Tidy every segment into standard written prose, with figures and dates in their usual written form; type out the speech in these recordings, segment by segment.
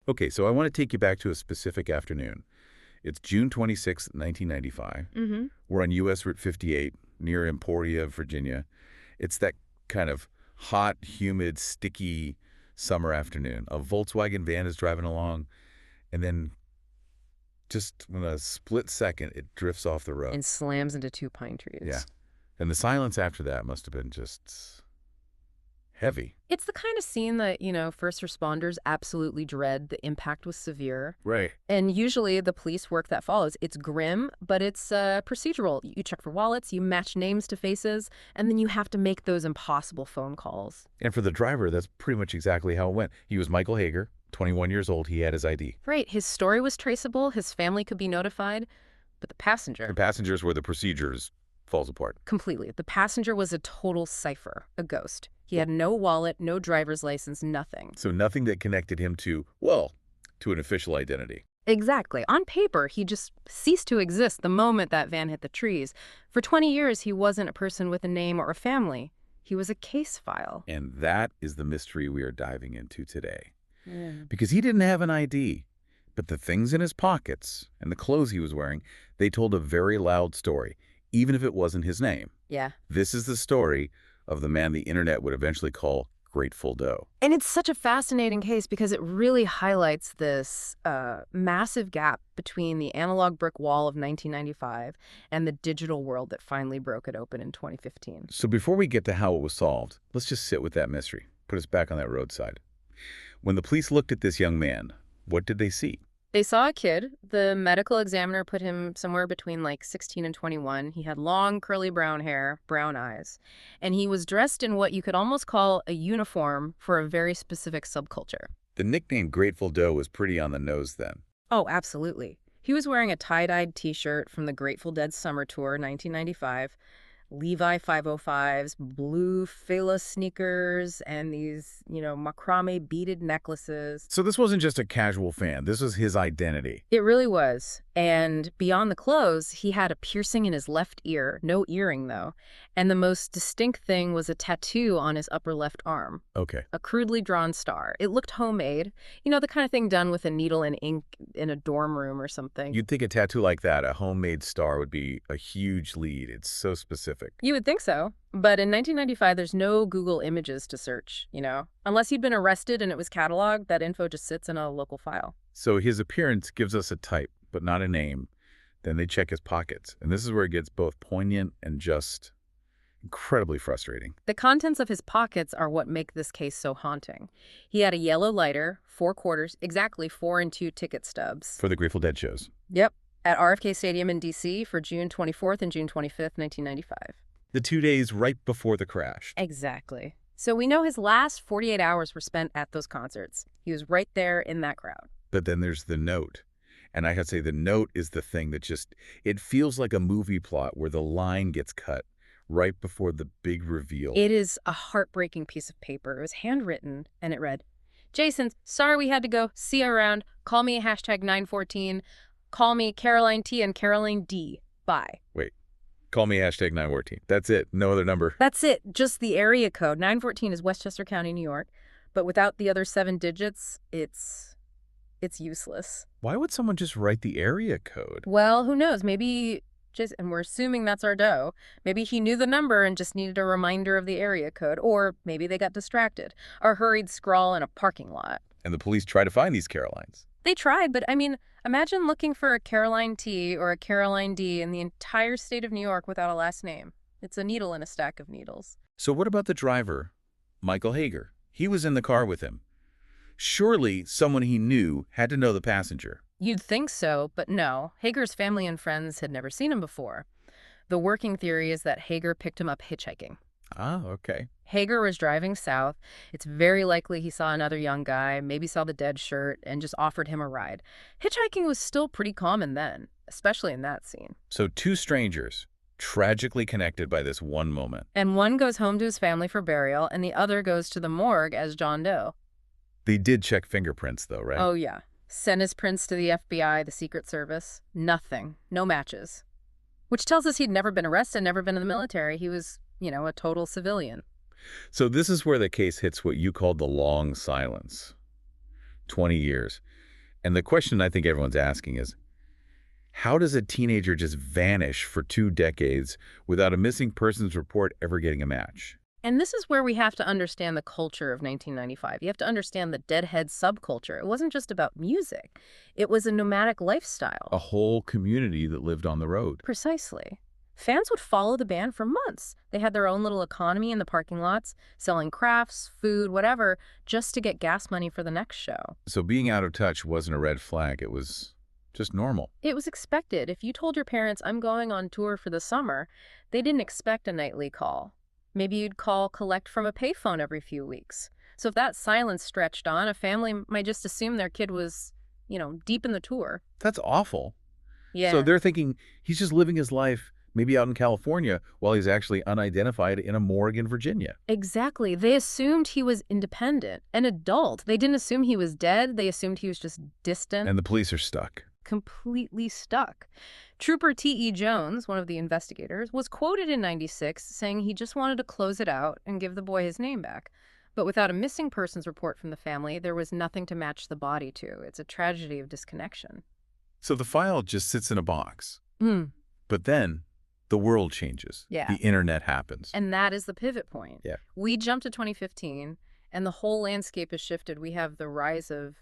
Okay, so I want to take you back to a specific afternoon. It's June 26, 1995. Mm-hmm. We're on U.S. Route 58 near Emporia, Virginia. It's that kind of hot, humid, sticky summer afternoon. A Volkswagen van is driving along, and then just in a split second, it drifts off the road. And slams into two pine Yeah. trees. And the silence after that must have been just heavy. It's the kind of scene that, first responders absolutely dread. The impact was severe. Right. And usually the police work that follows, it's grim, but it's procedural. You check for wallets, you match names to faces, and then you have to make those impossible phone calls. And for the driver, that's pretty much exactly how it went. He was Michael Hager, 21 years old. He had his ID. Right, his story was traceable, his family could be notified, but the The passenger, passengers were the procedures falls apart. completely. The passenger was a total cipher, a ghost. He had no wallet, no driver's license, nothing. So nothing that connected him to, well, to an official identity. Exactly. On paper, he just ceased to exist the moment that van hit the trees. For 20 years, he wasn't a person with a name or a family. He was a case file. And that is the mystery we are diving into today. Yeah. Because he didn't have an ID, but the things in his pockets and the clothes he was wearing, they told a very loud story, even if it wasn't his name. Yeah. This is the story of the man the internet would eventually call Grateful Doe. And it's such a fascinating case because it really highlights this massive gap between the analog brick wall of 1995 and the digital world that finally broke it open in 2015. So before we get to how it was solved, let's just sit with that mystery. Put us back on that roadside. When the police looked at this young man, what did they see? They saw a kid. The medical examiner put him somewhere between like 16 and 21. He had long, curly brown hair, brown eyes, and he was dressed in what you could almost call a uniform for a very specific subculture. The nickname Grateful Doe was pretty on the nose then. Oh, absolutely. He was wearing a tie-dyed T-shirt from the Grateful Dead Summer Tour 1995, Levi 505s, blue Fila sneakers, and these, macrame beaded necklaces. So this wasn't just a casual fan. This was his identity. It really was. And beyond the clothes, he had a piercing in his left ear, no earring though. And the most distinct thing was a tattoo on his upper left arm, Okay. a crudely drawn star. It looked homemade, the kind of thing done with a needle and ink in a dorm room or something. You'd think a tattoo like that, a homemade star, would be a huge lead. It's so specific. You would think so. But in 1995, there's no Google Images to search, Unless he'd been arrested and it was cataloged, that info just sits in a local file. So his appearance gives us a type, but not a name. Then they check his pockets. And this is where it gets both poignant and just incredibly frustrating. The contents of his pockets are what make this case so haunting. He had a yellow lighter, 4 quarters, exactly 4 and 2 ticket stubs. For the Grateful Dead shows. Yep, at RFK Stadium in D.C. for June 24th and June 25th, 1995. The 2 days right before the crash. Exactly. So we know his last 48 hours were spent at those concerts. He was right there in that crowd. But then there's the note. And I gotta say, the note is the thing that it feels like a movie plot where the line gets cut right before the big reveal. It is a heartbreaking piece of paper. It was handwritten, and it read, "Jason, sorry we had to go. See you around. Call me hashtag 914. Call me Caroline T and Caroline D. Bye." Wait, call me hashtag 914. That's it. No other number. That's it. Just the area code. 914 is Westchester County, New York. But without the other 7 digits, it's useless. Why would someone just write the area code? Well, who knows? Maybe and we're assuming that's our Doe. Maybe he knew the number and just needed a reminder of the area code. Or maybe they got distracted. Or hurried scrawl in a parking lot. And the police try to find these Carolines. They tried, but imagine looking for a Caroline T or a Caroline D in the entire state of New York without a last name. It's a needle in a stack of needles. So what about the driver, Michael Hager? He was in the car with him. Surely someone he knew had to know the passenger. You'd think so, but no. Hager's family and friends had never seen him before. The working theory is that Hager picked him up hitchhiking. Ah, okay. Hager was driving south. It's very likely he saw another young guy, maybe saw the Dead shirt, and just offered him a ride. Hitchhiking was still pretty common then, especially in that scene. So 2 strangers, tragically connected by this one moment. And one goes home to his family for burial, and the other goes to the morgue as John Doe. They did check fingerprints, though, right? Oh, yeah. Sent his prints to the FBI, the Secret Service. Nothing. No matches. Which tells us he'd never been arrested, never been in the military. He was, a total civilian. So this is where the case hits what you called the long silence. 20 years. And the question I think everyone's asking is, how does a teenager just vanish for 2 decades without a missing persons report ever getting a match? And this is where we have to understand the culture of 1995. You have to understand the Deadhead subculture. It wasn't just about music. It was a nomadic A lifestyle. whole community that lived on the road. Precisely. Fans would follow the band for months. They had their own little economy in the parking lots, selling crafts, food, whatever, just to get gas money for the next show. So being out of touch wasn't a red flag. It was just normal. It was expected. If you told your parents, I'm going on tour for the summer, they didn't expect a nightly call. Maybe you'd call collect from a payphone every few weeks. So if that silence stretched on, a family might just assume their kid was, deep in the tour. That's awful. So Yeah. they're thinking he's just living his life, maybe out in California, while he's actually unidentified in a morgue in Virginia. Exactly. They assumed he was independent, an adult. They didn't assume he was dead. They assumed he was just distant, And the police are stuck. completely stuck. Trooper T.E. Jones, one of the investigators, was quoted in '96 saying he just wanted to close it out and give the boy his name back. But without a missing persons report from the family, there was nothing to match the body to. It's a tragedy of disconnection. So the file just sits in a box. Mm. But then the world changes. Yeah. The internet happens. And that is the pivot point. Yeah. We jump to 2015, and the whole landscape has shifted. We have the rise of,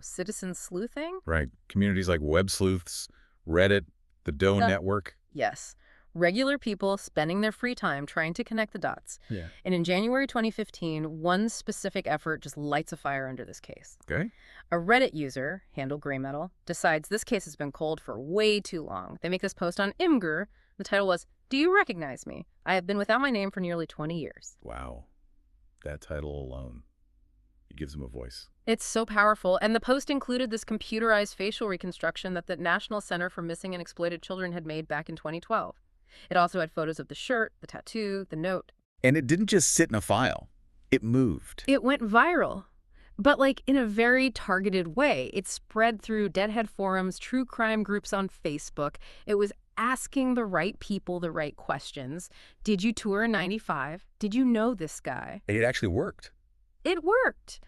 citizen sleuthing. Right. Communities like Web Sleuths, Reddit, the Doe The- Network. Yes. Regular people spending their free time trying to connect the dots. Yeah. And in January 2015, one specific effort just lights a fire under this case. Okay. A Reddit user, handle gray metal, decides this case has been cold for way too long. They make this post on Imgur. The title was, "Do you recognize me? I have been without my name for nearly 20 years." Wow. That title alone. It gives him a voice. It's so powerful, and the post included this computerized facial reconstruction that the National Center for Missing and Exploited Children had made back in 2012. It also had photos of the shirt, the tattoo, the note. And it didn't just sit in a file. It moved. It went viral, but in a very targeted way. It spread through Deadhead forums, true crime groups on Facebook. It was asking the right people the right questions. Did you tour in '95? Did you know this guy? It actually worked. It worked.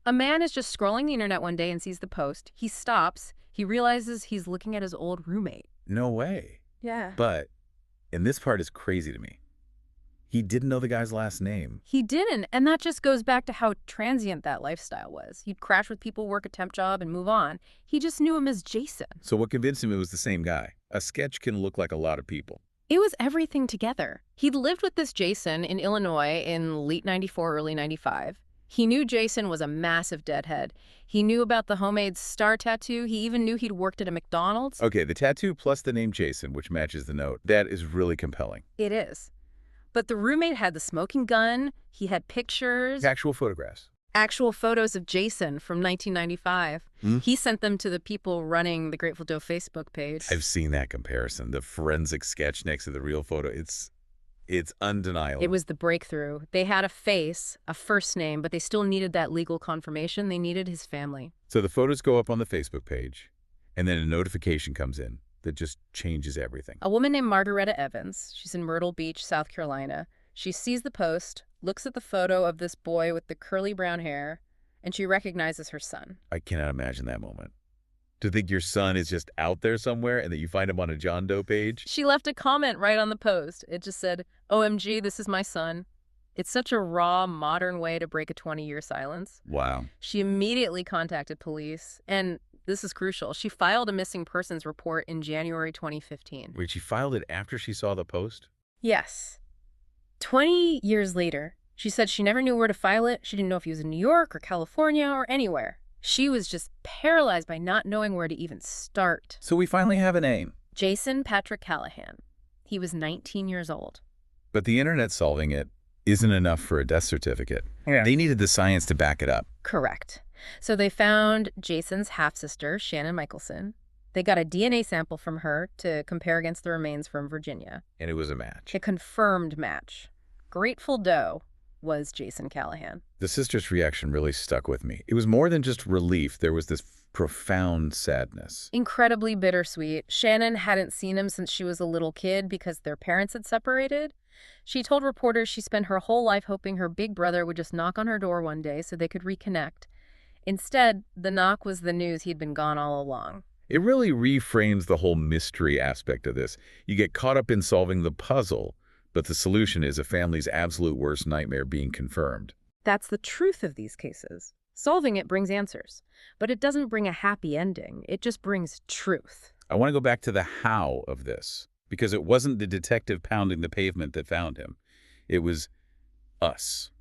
A man is just scrolling the internet one day and sees the post. He stops. He realizes he's looking at his old roommate. No way. Yeah. But, and this part is crazy to me, he didn't know the guy's last name. He didn't, and that just goes back to how transient that lifestyle was. He'd crash with people, work a temp job, and move on. He just knew him as Jason. So what convinced him it was the same guy? A sketch can look like a lot of people. It was everything together. He'd lived with this Jason in Illinois in late '94, early '95. He knew Jason was a massive deadhead. He knew about the homemade star tattoo. He even knew he'd worked at a McDonald's. Okay, the tattoo plus the name Jason, which matches the note, that is really compelling. It is. But the roommate had the smoking gun. He had pictures, Actual photographs. actual photos of Jason from 1995. He sent them to the people running the Grateful Doe Facebook page. I've seen that comparison. The forensic sketch next to the real photo. It's undeniable. It was the breakthrough. They had a face, a first name, but they still needed that legal confirmation. They needed his family. So the photos go up on the Facebook page, and then a notification comes in that just changes everything. A woman named Margaretta Evans, she's in Myrtle Beach, South Carolina. She sees the post, looks at the photo of this boy with the curly brown hair, and she recognizes her son. I cannot imagine that moment. To think your son is just out there somewhere and that you find him on a John Doe page. She left a comment right on the post. It just said, "OMG, this is my son." It's such a raw, modern way to break a 20-year silence. Wow. She immediately contacted police, and this is crucial. She filed a missing persons report in January 2015. Wait, she filed it after she saw the post? Yes. 20 years later, she said she never knew where to file it. She didn't know if he was in New York or California or anywhere. She was just paralyzed by not knowing where to even start. So we finally have a name. Jason Patrick Callahan. He was 19 years old. But the internet solving it isn't enough for a death certificate. Yeah. They needed the science to back it up. Correct. So they found Jason's half-sister, Shannon Michelson. They got a DNA sample from her to compare against the remains from Virginia. And it was a match. A confirmed match. Grateful Doe was Jason Callahan. The sister's reaction really stuck with me. It was more than just relief. There was this profound sadness. Incredibly bittersweet. Shannon hadn't seen him since she was a little kid because their parents had separated. She told reporters she spent her whole life hoping her big brother would just knock on her door one day so they could reconnect. Instead, the knock was the news he'd been gone all along. It really reframes the whole mystery aspect of this. You get caught up in solving the puzzle, but the solution is a family's absolute worst nightmare being confirmed. That's the truth of these cases. Solving it brings answers, but it doesn't bring a happy ending. It just brings truth. I want to go back to the how of this, because it wasn't the detective pounding the pavement that found him. It was us,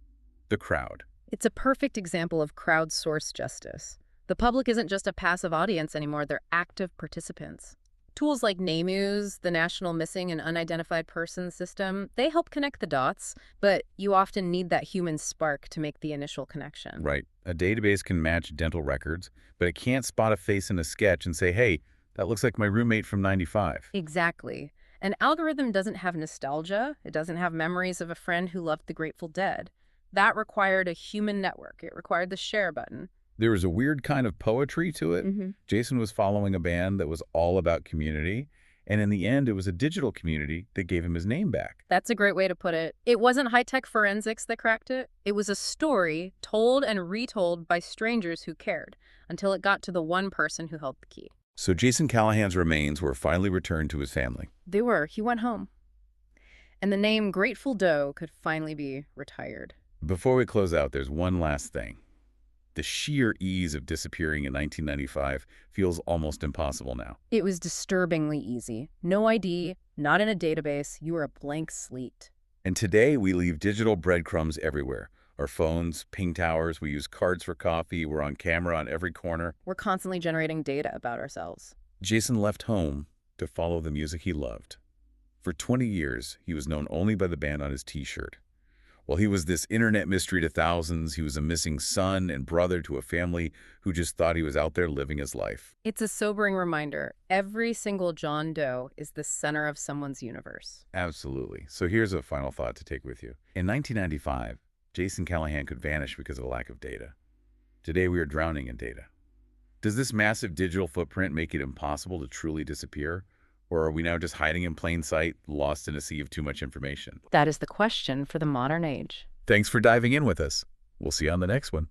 the crowd. It's a perfect example of crowdsourced justice. The public isn't just a passive audience anymore, they're active participants. Tools like NAMUS, the National Missing and Unidentified Persons System, they help connect the dots, but you often need that human spark to make the initial connection. Right. A database can match dental records, but it can't spot a face in a sketch and say, hey, that looks like my roommate from 95. Exactly. An algorithm doesn't have nostalgia. It doesn't have memories of a friend who loved the Grateful Dead. That required a human network. It required the share button. There was a weird kind of poetry to it. Jason was following a band that was all about community, and in the end, it was a digital community that gave him his name back. That's a great way to put it. It wasn't high-tech forensics that cracked it. It was a story told and retold by strangers who cared until it got to the one person who held the key. So Jason Callahan's remains were finally returned to his family. They were. He went home. And the name Grateful Doe could finally be retired. Before we close out, there's one last thing. The sheer ease of disappearing in 1995 feels almost impossible now. It was disturbingly easy. No ID, not in a database. You were a blank slate. And today, we leave digital breadcrumbs everywhere. Our phones, ping towers, we use cards for coffee, we're on camera on every corner. We're constantly generating data about ourselves. Jason left home to follow the music he loved. For 20 years, he was known only by the band on his T-shirt. While he was this internet mystery to thousands, he was a missing son and brother to a family who just thought he was out there living his life. It's a sobering reminder. Every single John Doe is the center of someone's universe. Absolutely. So here's a final thought to take with you. In 1995, Jason Callahan could vanish because of a lack of data. Today, we are drowning in data. Does this massive digital footprint make it impossible to truly disappear? Or are we now just hiding in plain sight, lost in a sea of too much information? That is the question for the modern age. Thanks for diving in with us. We'll see you on the next one.